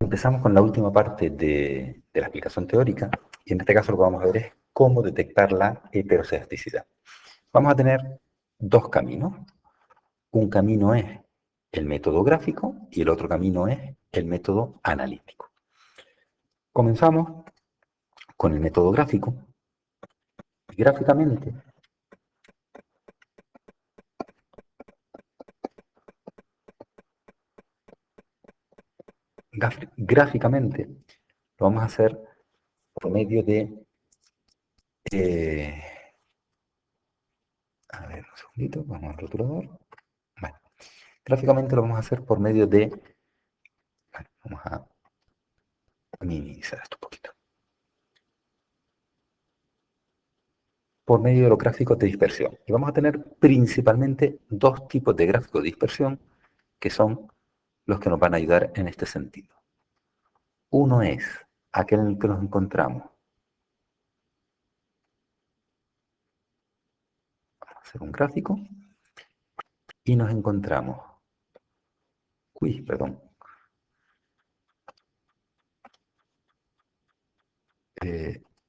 Empezamos con la última parte de la explicación teórica y en este caso lo que vamos a ver es cómo detectar la heteroscedasticidad. Vamos a tener dos caminos. Un camino es el método gráfico y el otro camino es el método analítico. Comenzamos con el método gráfico. Gráficamente, gráficamente lo vamos a hacer por medio de... a ver, un segundito, vamos al rotulador. Vale. Gráficamente lo vamos a hacer por medio de... Vale, vamos a minimizar esto un poquito. Por medio de los gráficos de dispersión. Y vamos a tener principalmente dos tipos de gráficos de dispersión que son los que nos van a ayudar en este sentido. Uno es aquel en el que nos encontramos. Vamos a hacer un gráfico y nos encontramos. Uy, perdón.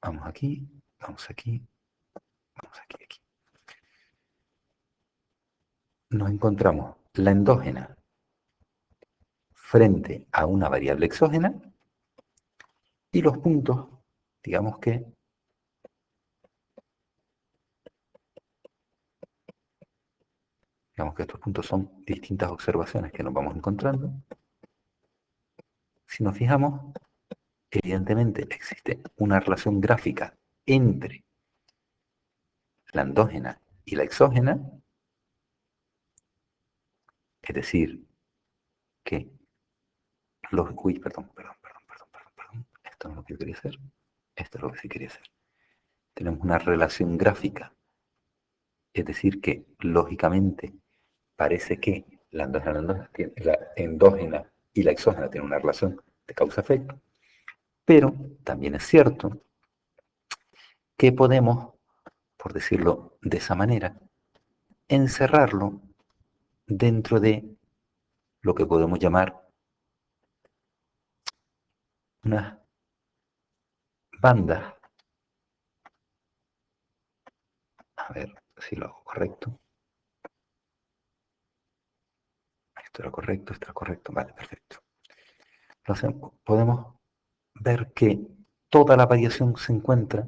Vamos aquí, vamos aquí, vamos aquí, aquí. Nos encontramos la endógena frente a una variable exógena y los puntos, digamos que estos puntos son distintas observaciones que nos vamos encontrando. Si nos fijamos, evidentemente existe una relación gráfica entre la endógena y la exógena, es decir, que los... Uy, perdón. Esto no es lo que yo quería hacer. Esto es lo que sí quería hacer. Tenemos una relación gráfica, es decir, que lógicamente parece que la endógena y la exógena tienen una relación de causa-efecto, pero también es cierto que podemos, por decirlo de esa manera, encerrarlo dentro de lo que podemos llamar unas bandas. A ver si lo hago correcto. Esto era correcto, vale, perfecto. Entonces podemos ver que toda la variación se encuentra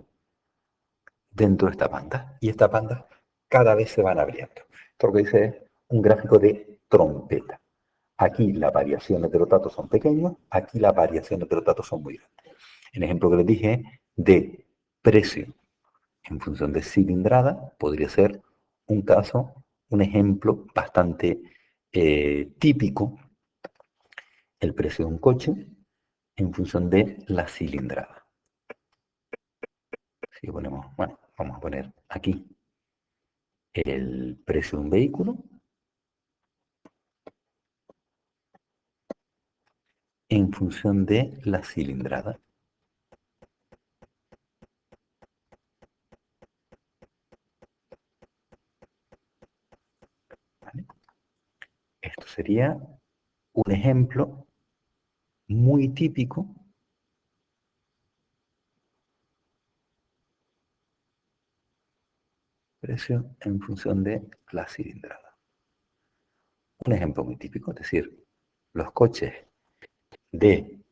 dentro de esta banda y estas bandas cada vez se van abriendo. Esto lo que dice es un gráfico de trompeta. Aquí las variaciones de los datos son pequeños, aquí las variaciones de los datos son muy grandes. El ejemplo que les dije de precio en función de cilindrada podría ser un caso, un ejemplo bastante típico, el precio de un coche en función de la cilindrada. Si ponemos, bueno, vamos a poner aquí el precio de un vehículo en función de la cilindrada. ¿Vale? Esto sería un ejemplo muy típico precio en función de la cilindrada. Un ejemplo muy típico, es decir, los coches de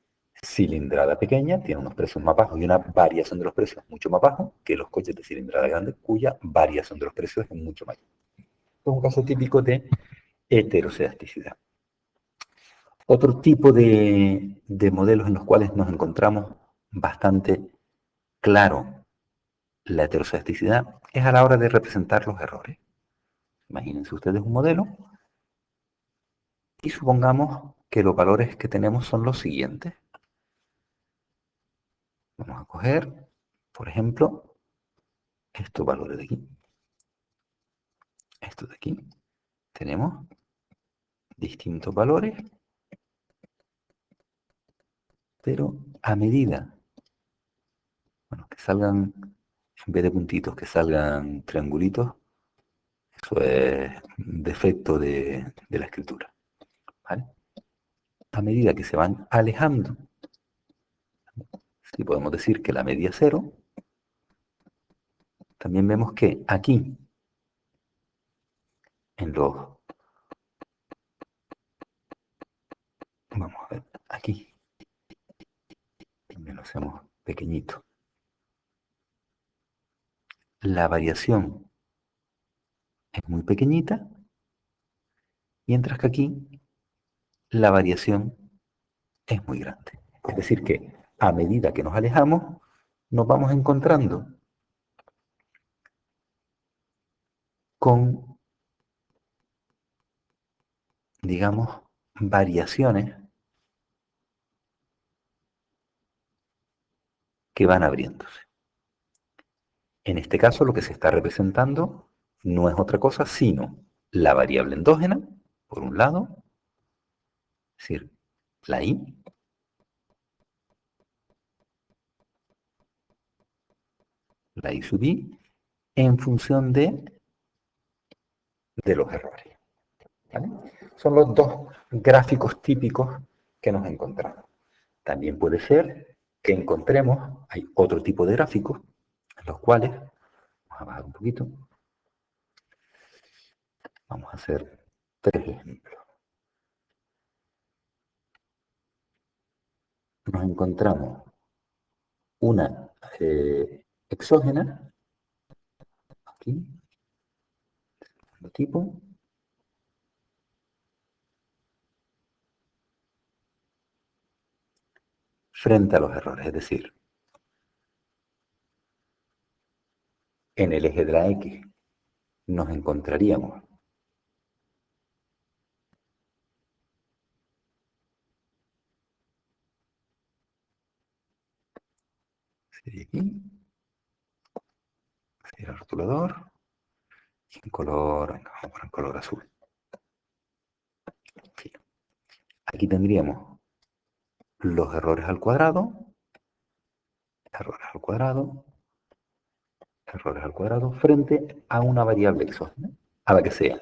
cilindrada pequeña tienen unos precios más bajos y una variación de los precios mucho más bajo que los coches de cilindrada grande, cuya variación de los precios es mucho mayor. Es un caso típico de heteroscedasticidad. Otro tipo de modelos en los cuales nos encontramos bastante claro la heteroscedasticidad es a la hora de representar los errores. Imagínense ustedes un modelo y supongamos que los valores que tenemos son los siguientes. Vamos a coger, por ejemplo, estos valores de aquí. Estos de aquí. Tenemos distintos valores, pero a medida, bueno, que salgan, en vez de puntitos, que salgan triangulitos, eso es defecto de la escritura. ¿Vale? a medida que se van alejando, si podemos decir que la media es 0, también vemos que aquí, en los, vamos a ver, aquí, también lo hacemos pequeñito, la variación es muy pequeñita, mientras que aquí la variación es muy grande. Es decir, que a medida que nos alejamos, nos vamos encontrando con, digamos, variaciones que van abriéndose. En este caso, lo que se está representando no es otra cosa sino la variable endógena, por un lado, es decir, la I sub I, en función de los errores. ¿Vale? Son los dos gráficos típicos que nos encontramos. También puede ser que encontremos, hay otro tipo de gráficos, en los cuales, vamos a bajar un poquito, vamos a hacer 3 ejemplos. Nos encontramos una exógena, aquí, de tipo, frente a los errores, es decir, en el eje de la X nos encontraríamos sería aquí, sería el rotulador, y en color, venga, vamos a poner en color azul. Sí. Aquí tendríamos los errores al cuadrado, errores al cuadrado, errores al cuadrado, frente a una variable exógena, a la que sea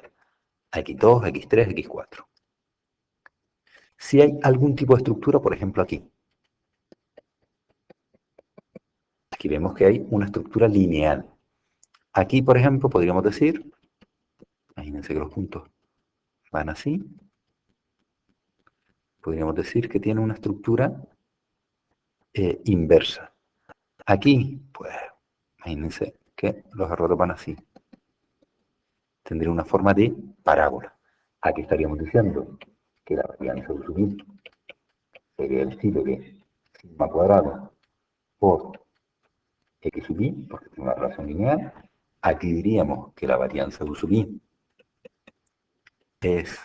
x2, x3, x4. Si hay algún tipo de estructura, por ejemplo aquí vemos que hay una estructura lineal. Aquí, por ejemplo, podríamos decir, imagínense que los puntos van así, podríamos decir que tiene una estructura inversa. Aquí, pues, imagínense que los errores van así. Tendría una forma de parábola. Aquí estaríamos diciendo que la varianza de subir sería el estilo de sigma cuadrado por x sub i, porque tiene una relación lineal. Aquí diríamos que la varianza de u sub i es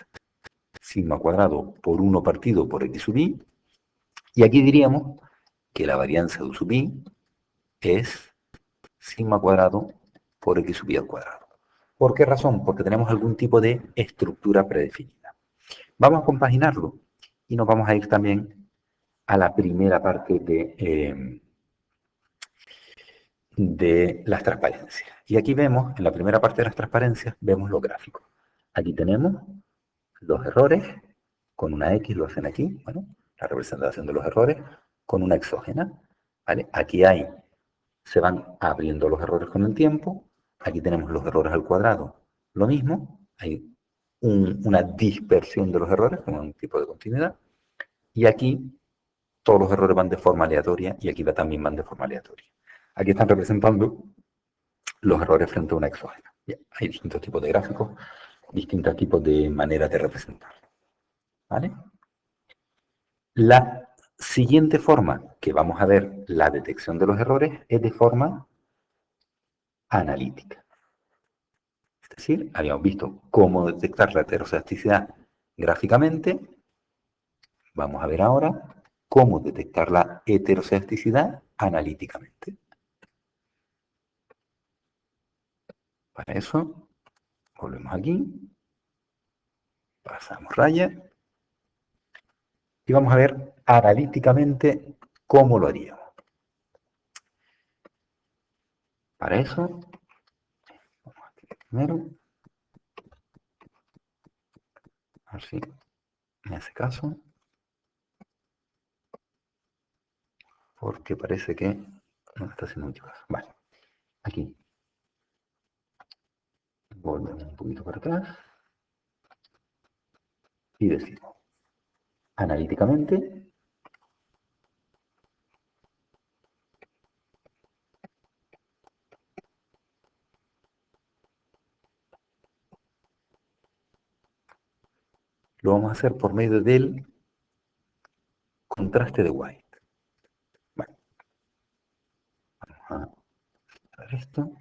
sigma cuadrado por 1 partido por x sub i. Y aquí diríamos que la varianza de u sub i es sigma cuadrado por x sub i al cuadrado. ¿Por qué razón? Porque tenemos algún tipo de estructura predefinida. Vamos a compaginarlo y nos vamos a ir también a la primera parte de las transparencias. Y aquí vemos, en la primera parte de las transparencias, vemos los gráficos. Aquí tenemos los errores, con una X lo hacen aquí, bueno, la representación de los errores, con una exógena, ¿vale? Aquí se van abriendo los errores con el tiempo, aquí tenemos los errores al cuadrado, lo mismo, hay una dispersión de los errores, con un tipo de continuidad, y aquí todos los errores van de forma aleatoria, y aquí también van de forma aleatoria. Aquí están representando los errores frente a una exógena. Hay distintos tipos de gráficos, distintos tipos de maneras de representar. ¿Vale? La siguiente forma que vamos a ver la detección de los errores es de forma analítica. Es decir, habíamos visto cómo detectar la heterocedasticidad gráficamente. Vamos a ver ahora cómo detectar la heterocedasticidad analíticamente. Para eso, volvemos aquí, pasamos raya, y vamos a ver analíticamente cómo lo haríamos. Para eso, vamos aquí primero, así, en ese caso, porque parece que no está haciendo mucho caso. Vale, aquí. Volvemos un poquito para atrás. Y decimos, analíticamente, lo vamos a hacer por medio del contraste de White. Bueno, vamos a ver esto.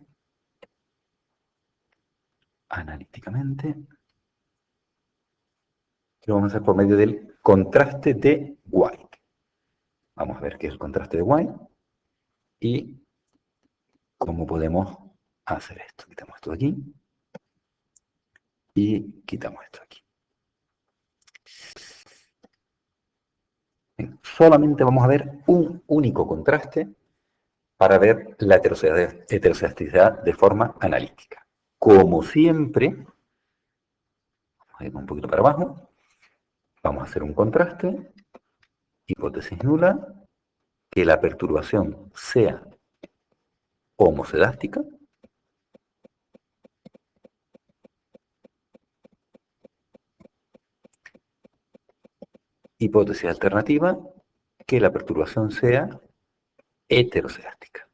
Analíticamente, lo vamos a hacer por medio del contraste de White. Vamos a ver qué es el contraste de White y cómo podemos hacer esto. Quitamos esto de aquí y quitamos esto de aquí. Bien, solamente vamos a ver un único contraste para ver la heteroscedastidad de forma analítica. Como siempre, vamos a ir un poquito para abajo, vamos a hacer un contraste, hipótesis nula, que la perturbación sea homocedástica, hipótesis alternativa, que la perturbación sea heteroscedástica.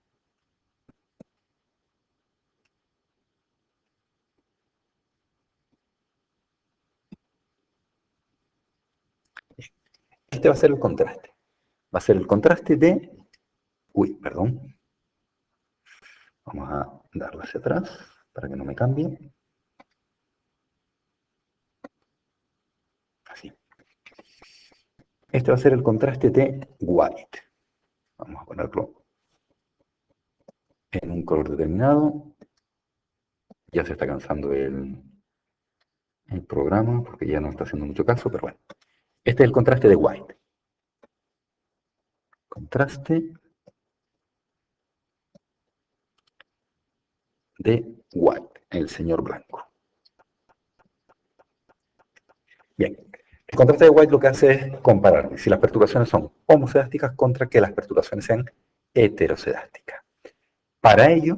Este va a ser el contraste. Va a ser el contraste de... Uy, perdón. Vamos a darle hacia atrás para que no me cambie. Así. Este va a ser el contraste de White. Vamos a ponerlo en un color determinado. Ya se está cansando el programa porque ya no está haciendo mucho caso, pero bueno. Este es el contraste de White. Contraste de White, el señor blanco. Bien, el contraste de White lo que hace es comparar si las perturbaciones son homocedásticas contra que las perturbaciones sean heterocedásticas. Para ello,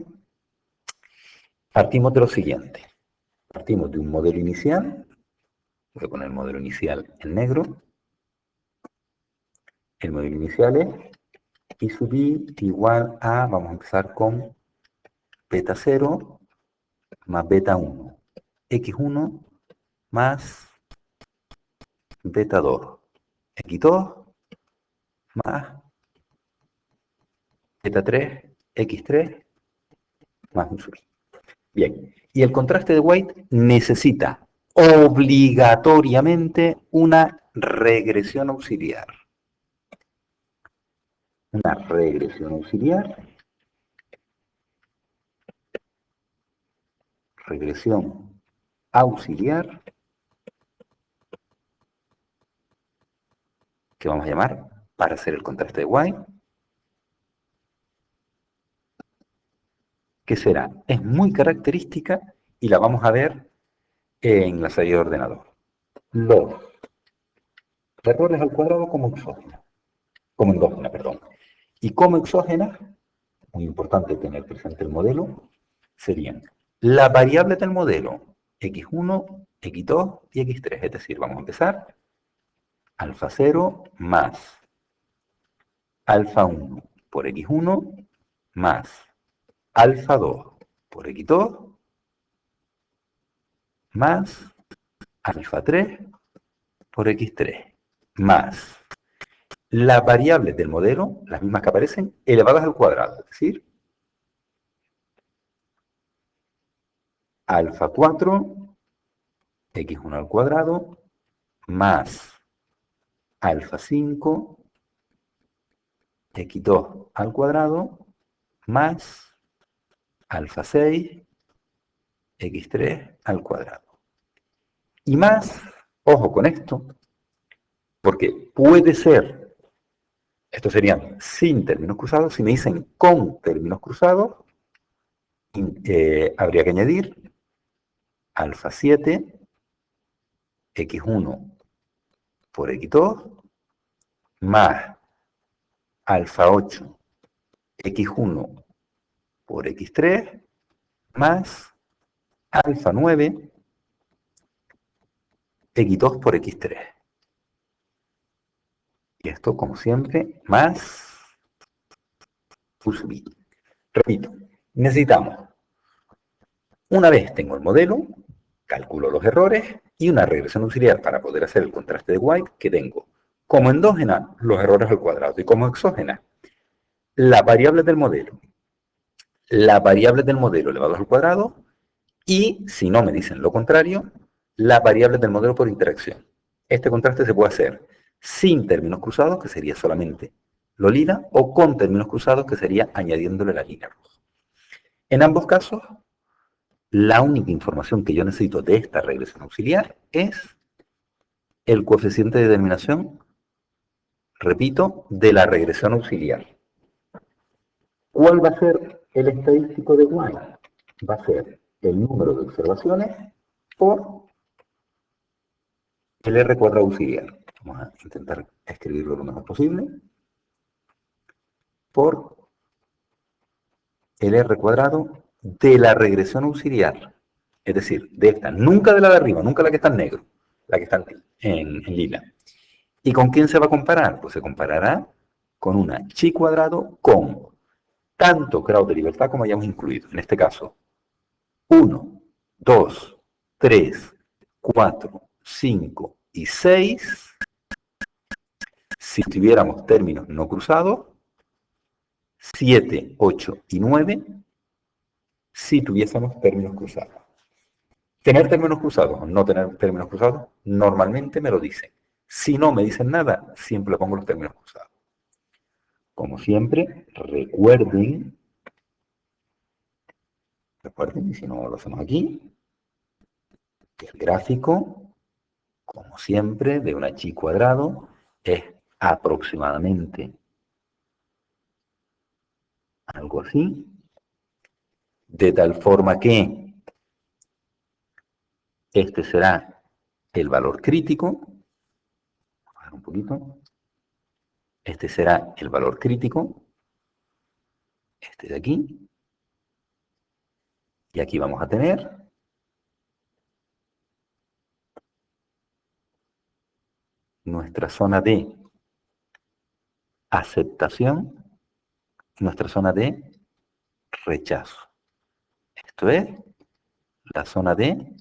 partimos de lo siguiente. Partimos de un modelo inicial. Voy a poner el modelo inicial en negro. El modelo inicial es I sub i igual a, vamos a empezar con beta 0 más beta 1. X1 más beta 2. X2 más beta 3, X3 más un sub i. Bien, y el contraste de White necesita obligatoriamente una regresión auxiliar. Una regresión auxiliar. Regresión auxiliar. Que vamos a llamar para hacer el contraste de White. Que será, es muy característica y la vamos a ver en la salida de ordenador. Los errores al cuadrado como exógenas, como endógenas, perdón. Y como exógenas, muy importante tener presente el modelo, serían las variables del modelo x1, x2 y x3. Es decir, vamos a empezar alfa 0 más alfa 1 por x1 más alfa 2 por x2 más alfa 3 por x3 más las variables del modelo, las mismas que aparecen, elevadas al cuadrado, es decir, alfa 4, x1 al cuadrado, más alfa 5, x2 al cuadrado, más alfa 6, x3 al cuadrado. Y más, ojo con esto, porque puede ser, estos serían sin términos cruzados, si me dicen con términos cruzados, habría que añadir alfa 7, x1 por x2, más alfa 8 x1 por x3 más alfa 9 x2 por x3. Y esto, como siempre, más u sub i. Repito, necesitamos, una vez tengo el modelo, calculo los errores y una regresión auxiliar para poder hacer el contraste de White, que tengo como endógena los errores al cuadrado y como exógena las variables del modelo. Las variables del modelo elevados al cuadrado y, si no me dicen lo contrario, las variables del modelo por interacción. Este contraste se puede hacer sin términos cruzados, que sería solamente lo lila, o con términos cruzados, que sería añadiéndole la línea roja. En ambos casos, la única información que yo necesito de esta regresión auxiliar es el coeficiente de determinación, repito, de la regresión auxiliar. ¿Cuál va a ser el estadístico de White? Va a ser el número de observaciones por el R cuadrado auxiliar. Vamos a intentar escribirlo lo mejor posible. Por el R cuadrado de la regresión auxiliar. Es decir, de esta, nunca de la de arriba, nunca la que está en negro, la que está en lila. ¿Y con quién se va a comparar? Pues se comparará con una chi cuadrado con tanto grados de libertad como hayamos incluido. En este caso, 1, 2, 3, 4, 5 y 6. Si tuviéramos términos no cruzados, 7, 8 y 9, si tuviésemos términos cruzados. Tener términos cruzados o no tener términos cruzados, normalmente me lo dicen. Si no me dicen nada, siempre le pongo los términos cruzados. Como siempre, recuerden, y si no lo hacemos aquí, que el gráfico, como siempre, de una chi cuadrado es aproximadamente algo así, de tal forma que este será el valor crítico. Vamos a bajar un poquito. Este será el valor crítico, este de aquí. Y aquí vamos a tener nuestra zona de aceptación, nuestra zona de rechazo. Esto es la zona de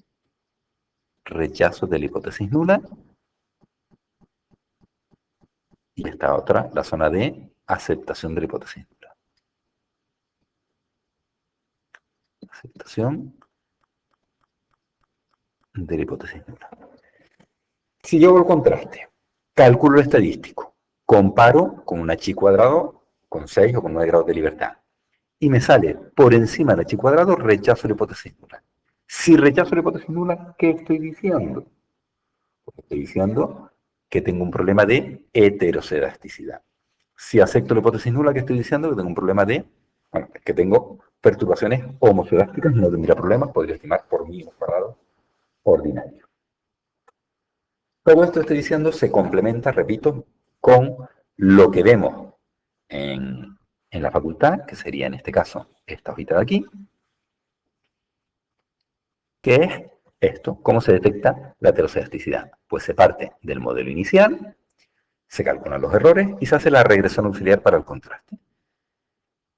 rechazo de la hipótesis nula. Y esta otra, la zona de aceptación de la hipótesis nula. Aceptación de la hipótesis nula. Si yo hago el contraste, cálculo estadístico, comparo con una chi cuadrado con 6 o con 9 grados de libertad, y me sale por encima de la chi cuadrado, rechazo la hipótesis nula. Si rechazo la hipótesis nula, ¿qué estoy diciendo? Pues estoy diciendo que tengo un problema de heterocedasticidad. Si acepto la hipótesis nula, ¿qué estoy diciendo? Que tengo un problema de, bueno, que tengo perturbaciones homocedásticas y no tendría problemas, podría estimar por mí un cuadrado ordinario. Todo esto estoy diciendo se complementa, repito, con lo que vemos en la facultad, que sería en este caso esta hojita de aquí, que es esto, cómo se detecta la heterocedasticidad. Pues se parte del modelo inicial, se calculan los errores y se hace la regresión auxiliar para el contraste.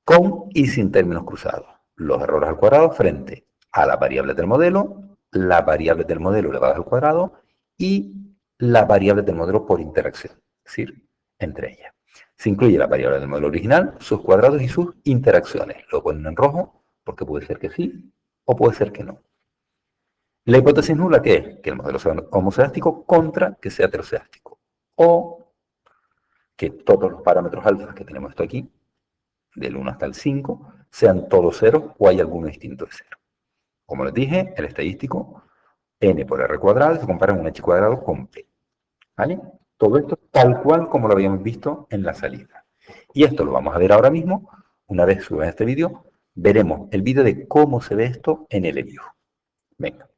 Con y sin términos cruzados. Los errores al cuadrado frente a las variables del modelo, las variables del modelo elevadas al cuadrado y las variables del modelo por interacción, es decir, entre ellas. Se incluye la variable del modelo original, sus cuadrados y sus interacciones. Lo ponen en rojo porque puede ser que sí o puede ser que no. La hipótesis nula, ¿qué es? Que el modelo sea homocedástico contra que sea heterocedástico. O que todos los parámetros alfa que tenemos esto aquí, del 1 hasta el 5, sean todos ceros o hay alguno distinto de cero. Como les dije, el estadístico n por r cuadrado se compara con h cuadrado con p. ¿Vale? Todo esto tal cual como lo habíamos visto en la salida. Y esto lo vamos a ver ahora mismo. Una vez suba este vídeo, veremos el vídeo de cómo se ve esto en el EBIU. Venga.